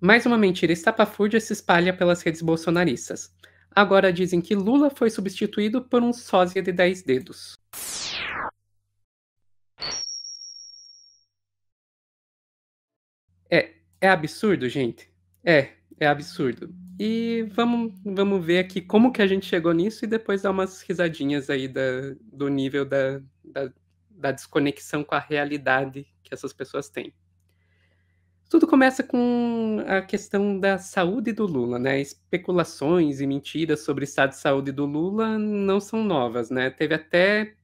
Mais uma mentira estapafúrdia se espalha pelas redes bolsonaristas. Agora dizem que Lula foi substituído por um sósia de 10 dedos. É absurdo, gente? É absurdo. E vamos ver aqui como que a gente chegou nisso e depois dar umas risadinhas aí do nível da desconexão com a realidade que essas pessoas têm. Tudo começa com a questão da saúde do Lula, né? Especulações e mentiras sobre o estado de saúde do Lula não são novas, né? Teve até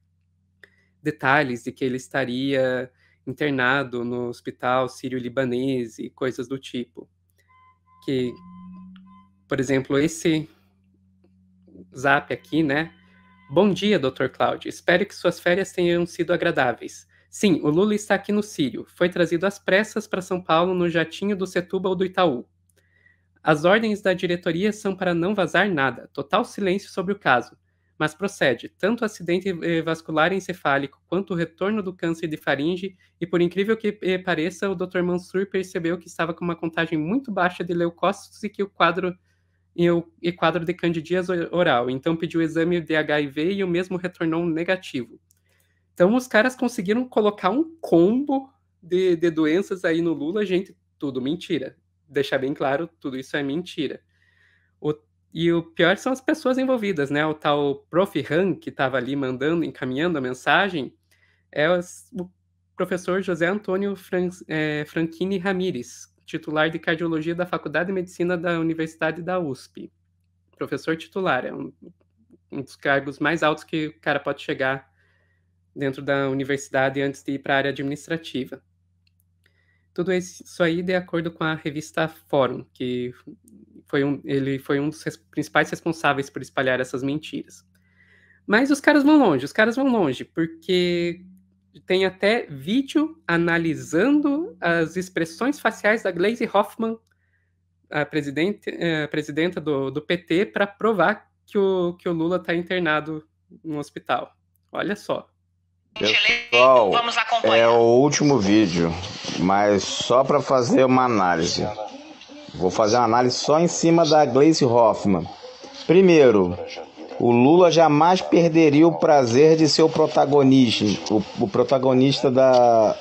detalhes de que ele estaria internado no hospital sírio-libanês e coisas do tipo. Que, por exemplo, esse zap aqui, né? Bom dia, Dr. Cláudio. Espero que suas férias tenham sido agradáveis. Sim, o Lula está aqui no Sírio. Foi trazido às pressas para São Paulo no jatinho do Setúbal ou do Itaú. As ordens da diretoria são para não vazar nada, total silêncio sobre o caso. Mas procede, tanto o acidente vascular encefálico quanto o retorno do câncer de faringe, e por incrível que pareça, o Dr. Mansur percebeu que estava com uma contagem muito baixa de leucócitos e quadro de candidíase oral, então pediu o exame de HIV e o mesmo retornou negativo. Então os caras conseguiram colocar um combo de doenças aí no Lula, gente, tudo mentira. Deixar bem claro, tudo isso é mentira. O, e o pior são as pessoas envolvidas, né? O tal Prof. Han, que estava ali encaminhando a mensagem, é o professor José Antônio Franchini Ramírez, titular de cardiologia da Faculdade de Medicina da Universidade da USP. Professor titular, é um dos cargos mais altos que o cara pode chegar dentro da universidade antes de ir para a área administrativa. Tudo isso aí de acordo com a revista Fórum, que ele foi um dos principais responsáveis por espalhar essas mentiras. Mas os caras vão longe, porque tem até vídeo analisando as expressões faciais da Gleisi Hoffmann, a presidenta do PT, para provar que o Lula está internado no hospital. Olha só. Pessoal, é o último vídeo, mas só para fazer uma análise. Vou fazer uma análise só em cima da Gleisi Hoffmann. Primeiro, o Lula jamais perderia o prazer de ser o protagonista da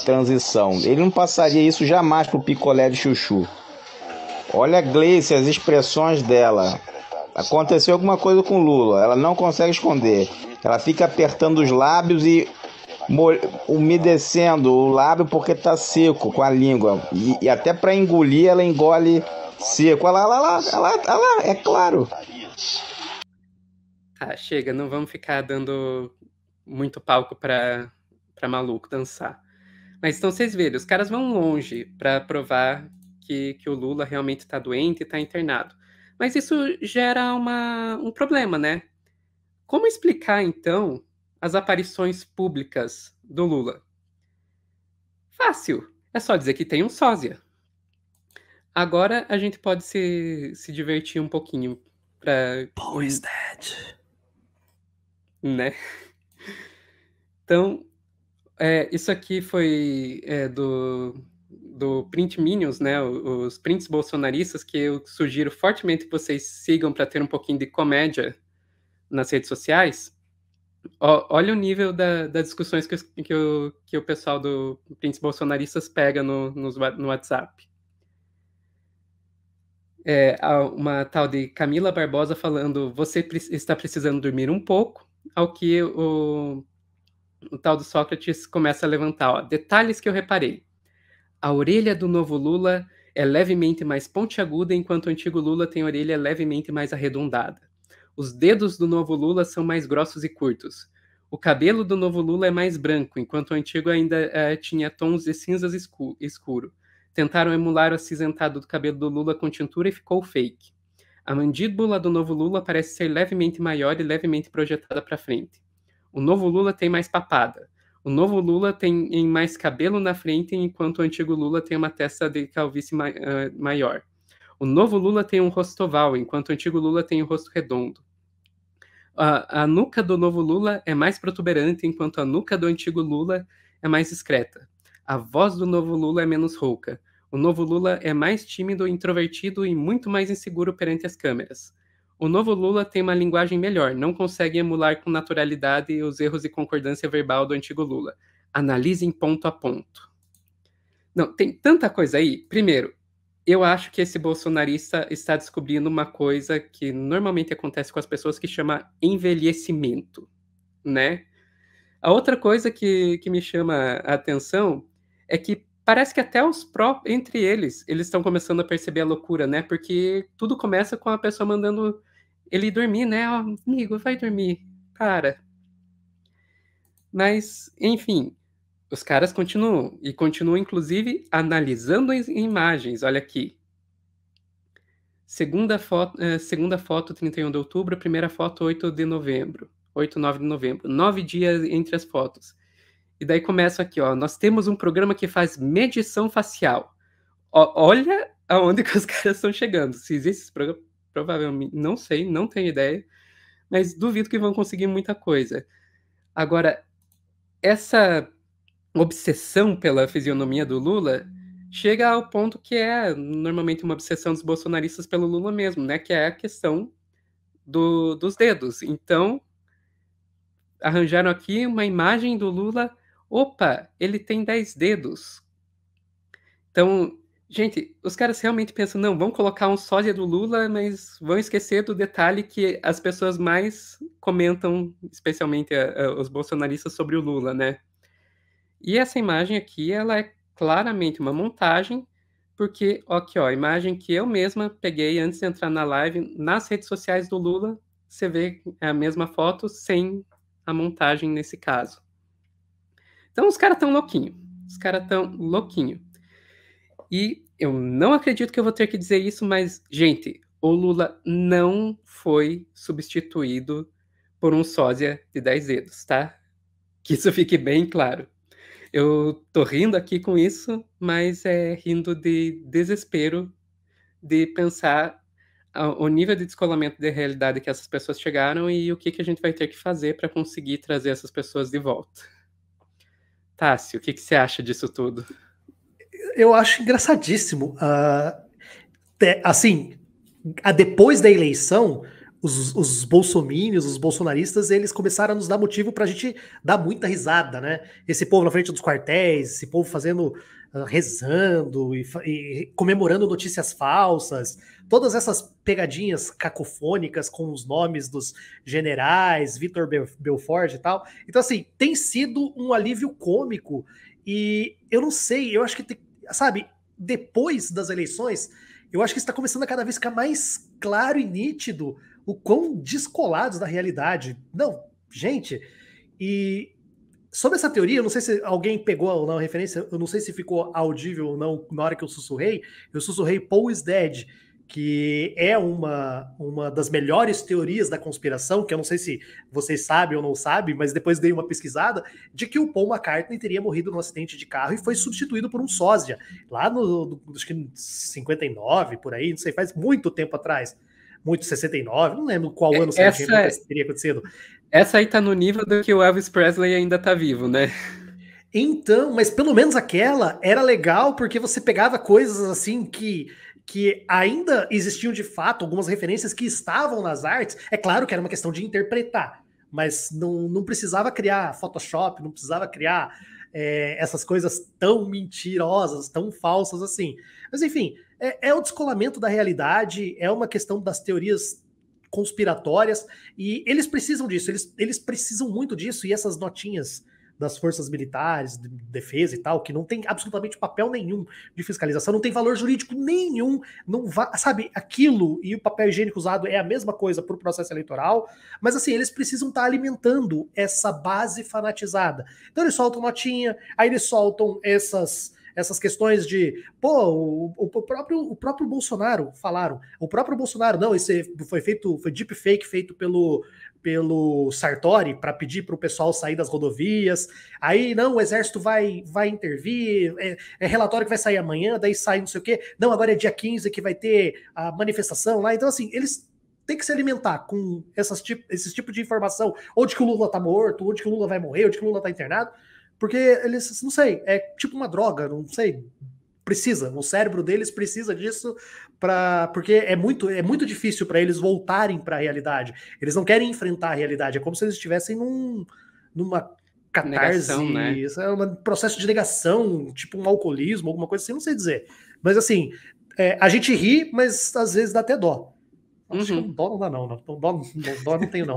transição. Ele não passaria isso jamais pro picolé de chuchu. Olha a Gleisi, as expressões dela. Aconteceu alguma coisa com o Lula, ela não consegue esconder. Ela fica apertando os lábios e umedecendo o lábio porque tá seco com a língua. E até para engolir, ela engole seco. Olha lá, é claro. Ah, chega, não vamos ficar dando muito palco para maluco dançar. Mas então vocês verem, os caras vão longe para provar que o Lula realmente está doente e está internado. Mas isso gera um problema, né? Como explicar, então, as aparições públicas do Lula? Fácil. É só dizer que tem um sósia. Agora a gente pode se divertir um pouquinho pra... Who is that? Né? Então, isso aqui foi do Print Minions, né? Os prints bolsonaristas que eu sugiro fortemente que vocês sigam para ter um pouquinho de comédia nas redes sociais. Olha o nível das discussões que o pessoal do prints bolsonaristas pega no WhatsApp. Uma tal de Camila Barbosa falando: você está precisando dormir um pouco, ao que o tal do Sócrates começa a levantar. Ó, detalhes que eu reparei. A orelha do novo Lula é levemente mais pontiaguda, enquanto o antigo Lula tem a orelha levemente mais arredondada. Os dedos do novo Lula são mais grossos e curtos. O cabelo do novo Lula é mais branco, enquanto o antigo ainda tinha tons de cinzas escuro. Tentaram emular o acinzentado do cabelo do Lula com tintura e ficou fake. A mandíbula do novo Lula parece ser levemente maior e levemente projetada para frente. O novo Lula tem mais papada. O novo Lula tem mais cabelo na frente, enquanto o antigo Lula tem uma testa de calvície maior. O novo Lula tem um rosto oval, enquanto o antigo Lula tem um rosto redondo. A nuca do novo Lula é mais protuberante, enquanto a nuca do antigo Lula é mais discreta. A voz do novo Lula é menos rouca. O novo Lula é mais tímido, introvertido e muito mais inseguro perante as câmeras. O novo Lula tem uma linguagem melhor, não consegue emular com naturalidade os erros de concordância verbal do antigo Lula. Analisem ponto a ponto. Não, tem tanta coisa aí. Primeiro, eu acho que esse bolsonarista está descobrindo uma coisa que normalmente acontece com as pessoas que chama envelhecimento, né? A outra coisa que me chama a atenção é que parece que até os próprios, entre eles estão começando a perceber a loucura, né? Porque tudo começa com a pessoa mandando ele dormir, né? Ó, amigo, vai dormir, para. Mas, enfim, os caras continuam, e continuam, inclusive, analisando as imagens. Olha aqui. Segunda foto, 31 de outubro. Primeira foto, 8 de novembro. 8, 9 de novembro. 9 dias entre as fotos. E daí começa aqui, ó. Nós temos um programa que faz medição facial. Olha aonde que os caras estão chegando. Se existe esse programa, provavelmente, não sei, não tenho ideia. Mas duvido que vão conseguir muita coisa. Agora, essa obsessão pela fisionomia do Lula chega ao ponto que é normalmente uma obsessão dos bolsonaristas pelo Lula mesmo, né? Que é a questão dos dedos. Então, arranjaram aqui uma imagem do Lula. Opa, ele tem 10 dedos. Então, gente, os caras realmente pensam, não, vamos colocar um sósia do Lula, mas vão esquecer do detalhe que as pessoas mais comentam, especialmente os bolsonaristas, sobre o Lula, né? E essa imagem aqui, ela é claramente uma montagem, porque, aqui, ó, a imagem que eu mesma peguei antes de entrar na live, nas redes sociais do Lula, você vê a mesma foto sem a montagem nesse caso. Então, os caras estão louquinhos. Os caras estão louquinhos. E eu não acredito que eu vou ter que dizer isso, mas, gente, o Lula não foi substituído por um sósia de 10 dedos, tá? Que isso fique bem claro. Eu tô rindo aqui com isso, mas é rindo de desespero de pensar o nível de descolamento da realidade que essas pessoas chegaram e o que a gente vai ter que fazer para conseguir trazer essas pessoas de volta. Tássio, o que você acha disso tudo? Eu acho engraçadíssimo. Assim, depois da eleição, os bolsomínios, os bolsonaristas, eles começaram a nos dar motivo pra gente dar muita risada, né? Esse povo na frente dos quartéis, esse povo fazendo, rezando e comemorando notícias falsas, todas essas pegadinhas cacofônicas com os nomes dos generais, Vitor Belfort e tal. Então, assim, tem sido um alívio cômico e eu não sei, eu acho que, sabe, depois das eleições, eu acho que está começando a cada vez ficar mais claro e nítido o quão descolados da realidade. Não, gente, e sobre essa teoria, eu não sei se alguém pegou ou não a referência, eu não sei se ficou audível ou não na hora que eu sussurrei Paul is Dead, que é uma das melhores teorias da conspiração, que eu não sei se vocês sabem ou não sabem, mas depois dei uma pesquisada, de que o Paul McCartney teria morrido num acidente de carro e foi substituído por um sósia, lá acho que 59, por aí, não sei, faz muito tempo atrás, muito 69, não lembro qual ano teria acontecido. Essa aí tá no nível do que o Elvis Presley ainda tá vivo, né? Então, mas pelo menos aquela era legal porque você pegava coisas assim que ainda existiam de fato, algumas referências que estavam nas artes. É claro que era uma questão de interpretar, mas não precisava criar Photoshop, não precisava criar essas coisas tão mentirosas, tão falsas assim. Mas enfim, é o descolamento da realidade, é uma questão das teorias conspiratórias, e eles precisam disso, eles precisam muito disso, e essas notinhas das forças militares, de defesa e tal, que não tem absolutamente papel nenhum de fiscalização, não tem valor jurídico nenhum, não sabe, aquilo e o papel higiênico usado é a mesma coisa para o processo eleitoral, mas assim, eles precisam estar alimentando essa base fanatizada. Então eles soltam notinha, aí eles soltam essas questões de, pô, o próprio Bolsonaro falaram, o próprio Bolsonaro, não, isso foi deepfake feito pelo Sartori para pedir para o pessoal sair das rodovias, aí não, o exército vai intervir, é relatório que vai sair amanhã, daí sai não sei o quê, não, agora é dia 15 que vai ter a manifestação lá, então assim, eles têm que se alimentar com esse tipo de informação, ou de que o Lula tá morto, ou de que o Lula vai morrer, ou de que o Lula tá internado, porque eles, não sei, é tipo uma droga, não sei, precisa, o cérebro deles precisa disso porque é muito difícil para eles voltarem para a realidade. Eles não querem enfrentar a realidade, é como se eles estivessem numa catarse, Negação, né? Isso é um processo de negação, tipo um alcoolismo, alguma coisa assim, não sei dizer. Mas assim, a gente ri, mas às vezes dá até dó. Acho que dó não dá não. Dó não tenho não.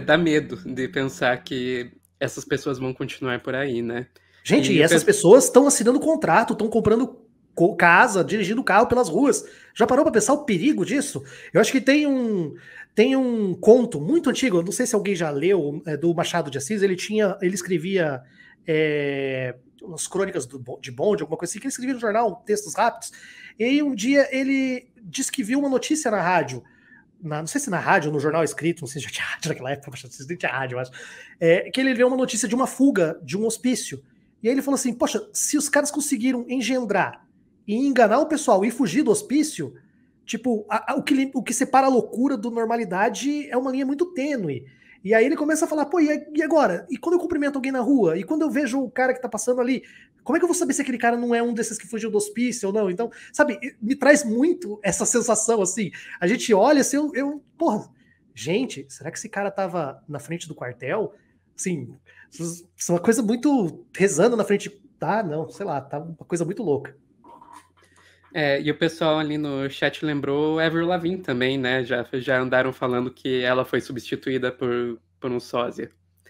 Dá medo de pensar que essas pessoas vão continuar por aí, né? Gente, e essas pessoas estão assinando contrato, estão comprando casa, dirigindo carro pelas ruas. Já parou para pensar o perigo disso? Eu acho que tem um conto muito antigo, eu não sei se alguém já leu, do Machado de Assis, ele escrevia umas crônicas de bonde, alguma coisa assim, que ele escrevia no jornal, textos rápidos, e aí um dia ele disse que viu uma notícia na rádio, não sei se na rádio ou no jornal escrito, não sei se já tinha rádio naquela época, não tinha rádio, eu acho, que ele viu uma notícia de uma fuga de um hospício. E aí ele falou assim, poxa, se os caras conseguiram engendrar e enganar o pessoal e fugir do hospício, tipo, o que separa a loucura do normalidade é uma linha muito tênue. E aí ele começa a falar, pô, e agora? E quando eu cumprimento alguém na rua? E quando eu vejo o cara que tá passando ali? Como é que eu vou saber se aquele cara não é um desses que fugiu do hospício ou não? Então, sabe, me traz muito essa sensação, assim. A gente olha assim, porra, gente, será que esse cara tava na frente do quartel? Assim, isso é uma coisa muito rezando na frente. Tá, não, sei lá, tá uma coisa muito louca. E o pessoal ali no chat lembrou Avril Lavigne também, né? Já andaram falando que ela foi substituída por um sósia.